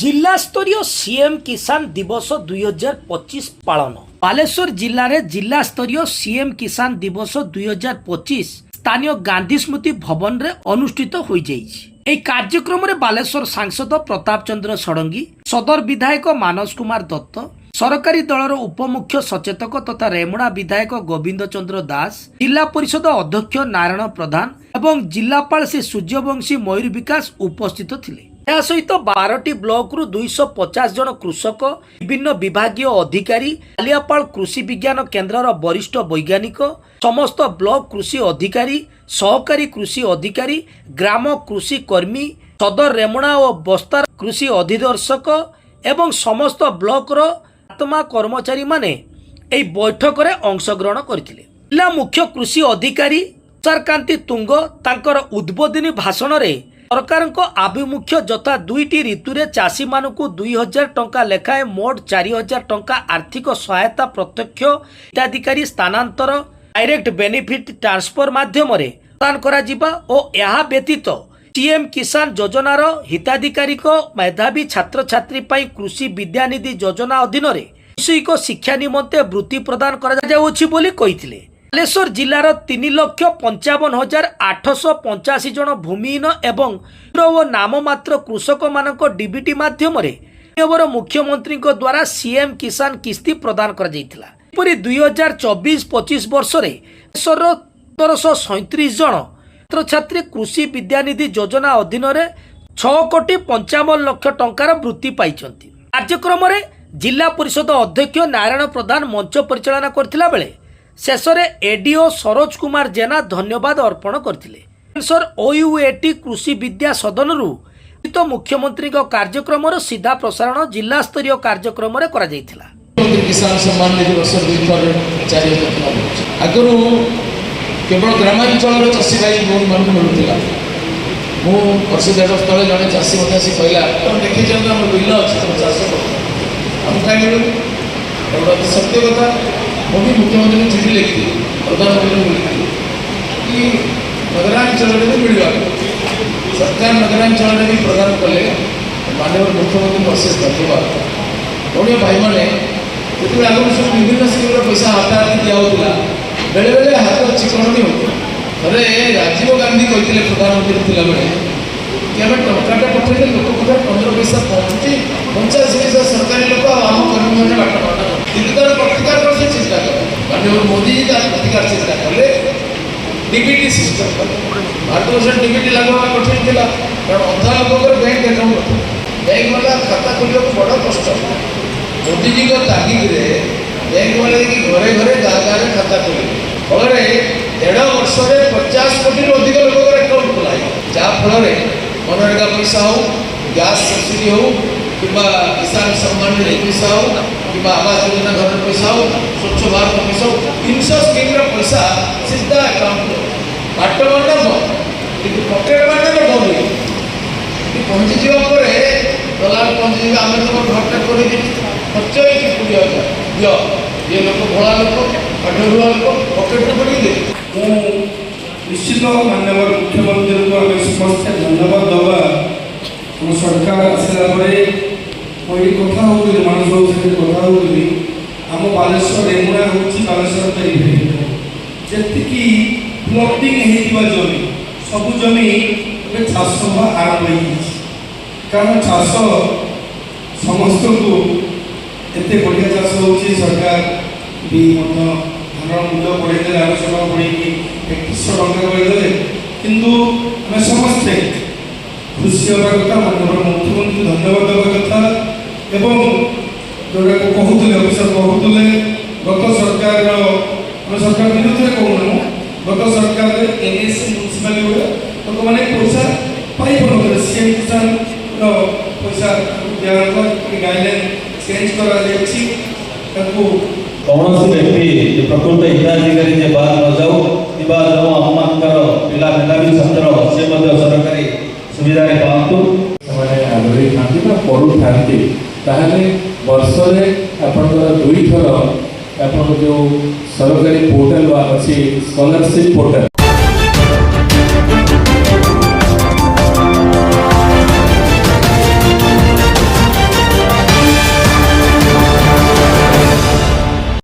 जिला स्तरीय सीएम किसान दिवस 2025 पालन बालेश्वर जिले में जिला स्तरीय सीएम किसान दिवस 2025 स्थानीय गांधी स्मृति भवन रे अनुष्ठित हो जाइए। कार्यक्रम में बालेश्वर सांसद प्रताप चंद्र षडंगी, सदर विधायक मानस कुमार दत्त, सरकारी दलर उपमुख्य सचेतक तथा रेमुणा विधायक गोविंद चंद्र दास, जिला परिषद अध्यक्ष नारायण प्रधान एवं जिलापाल श्री सूर्यवंशी मयूर विकास उपस्थित थिले। या सहित 12टी ब्लॉक रु 250 जन कृषक, विभिन्न विभागीय अधिकारी, कालियापाल कृषि विज्ञान केन्द्रर वरिष्ठ वैज्ञानिक, समस्त ब्लॉक कृषि अधिकारी, सहकारी कृषि अधिकारी, ग्राम कृषि कर्मी, सदर रेमुणा और बस्तार कृषि अधिदर्शक एवं समस्त ब्लॉक आत्मा कर्मचारी माने एई बैठक रे अंशग्रहण करथिले। जिला मुख्य कृषि अधिकारी तुषारकांति तुंग तांकर उद्बोधनी भाषण रे सरकार आभिमुख्य जथा 2टी ऋतु रे चाषी मानकु 2000 टंका लेखाएं मोट 4000 टंका आर्थिक सहायता प्रत्यक्ष हिताधिकारी स्थानांतर डायरेक्ट बेनिफिट ट्रांसफर माध्यम रे प्रदान करा जिबा और यह व्यतीत सीएम किसान योजनार हिताधिकारी मेधावी छात्र छात्री पाई कृषि विद्यानिधि योजना अधीन रे वैषयिक शिक्षा निमंते वृत्ति प्रदान करा जाउछि बोली कहिथिले। बालेश्वर जिलार 3,55,885 जन भूमिहीन एवं नाममात्र कृषक मानक डीबीटी माध्यम मुख्यमंत्री द्वारा सीएम किसान किस्ती प्रदान कर 2024-25 वर्ष में 1737 जन छात्र छात्री कृषि विद्यानिधि योजना अधीन 6,55,00,000 टंकार वृत्ति पाई। कार्यक्रम में जिला परिषद अध्यक्ष नारायण प्रधान मंच परिचालना करथिला बेले शेष में एडीओ सरोज कुमार जेना धन्यवाद अर्पण करथिले। OUAT कृषि विद्या सदन तो मुख्यमंत्री कार्यक्रम सीधा प्रसारण जिला स्तरीय कार्यक्रम करा जायथिला। किसान सम्मान निधि वर्ष 2004 आगु केवल ग्रामांचल चाषी भाई बहुत मन मिलूला। वर्ष 1.5 वर्ष तले जड़े चाषी मत आसी कहला देखी आम बिल अच्छे तुम चाष आम कहीं मिलू अति सत्य कथा। मुझे मुख्यमंत्री को चिठी लिखी प्रधानमंत्री को लिखी कि नगरांचल में मिलवा सरकार नगरांचल में भी प्रदान कले माननीय मुख्यमंत्री अशेष धन्यवाद। ओडिया भाई मैंने जो आगुरी सब विभिन्न स्कीम पैसा हाथ हाथ दिखाऊला बेले बेले हाथ चिकन नहीं होता। थे राजीव गांधी कहते प्रधानमंत्री थिला बेले कि आम टंकाटा पठेले लोक पाखे 15 पैसा पहुँची 85 पैसा सरकारी लोक आम कर्मी मैंने बाट पाता तार प्रतिकार कर चेष्टा कले। माननीय मोदी जी तार प्रतिकार चेष्टा कले डीबीटी सिस्टम कले। भारत वर्ष डीबीटी लागू होगा कठिन था कारण अधा लोक बैंक अकाउंट बैंक वाला खाता खोल बड़ा कष्ट। मोदी जी को तागिद बैंक वाले घरे घरे गाँव गाँव खाता खोले फल 1.5 वर्ष में 50 कोटी अधिक लोक अकाउंट खोल जहाँफल मनरेगा पैसा हो, गैस सब्सिडी हो, कि किसान सम्मान निधि पैसा हो, कि आवास योजना घर पैसा हो, स्वच्छ भारत पैसा हो, 300 स्कीम पैसा सीधा अकाउंट बाट बांटा बंद कि पकेट बांटा बंद पहुँची जावापर दलाल पहुँची आम तुम घरटा कर खर्च हो 20,000 दियो ये लोक भोला लोक अढ़ुआ लोक पकेट पड़ी निश्चित माननीय मुख्यमंत्री को आम समस्त धन्यवाद दवा। आम सरकार आसला मुझे कथा हो मानस बाबू सहित कथा होगी आम बालेश्वर रेमुणा हूँ बालेश्वर जी प्लटिंग जमी सब जमी चाष आरंभ हो कारण चाष समस्त को एत बढ़िया चाष हो सरकार भी धान मूल्य बढ़े आलोचना बढ़े 3100 टंका करदे किंतु आम समस्ते खुशी हवा कथा माननीय मुख्यमंत्री धन्यवाद देवा कथा एवं जोड़ा कहते अफिसर कहते गत सरकार आम सरकार विरुद्ध कहूना गत सरकार NSC म्यूनिसिपालिटी लोक मैंने पैसा पाई पारे सीएम किसान पैसा दिया गाइडलाइन चेंज करा कौन व्यक्ति प्रकृत हिताधिकारी जे बाहर न जाऊ कि जो आम पिला मेधावी छात्र से सरकारी सुविधा पातु आग्रही था पढ़ू था वर्ष आप 2 थर आप जो सरकारी पोर्टाल अच्छी स्कॉलरशिप पोर्टाल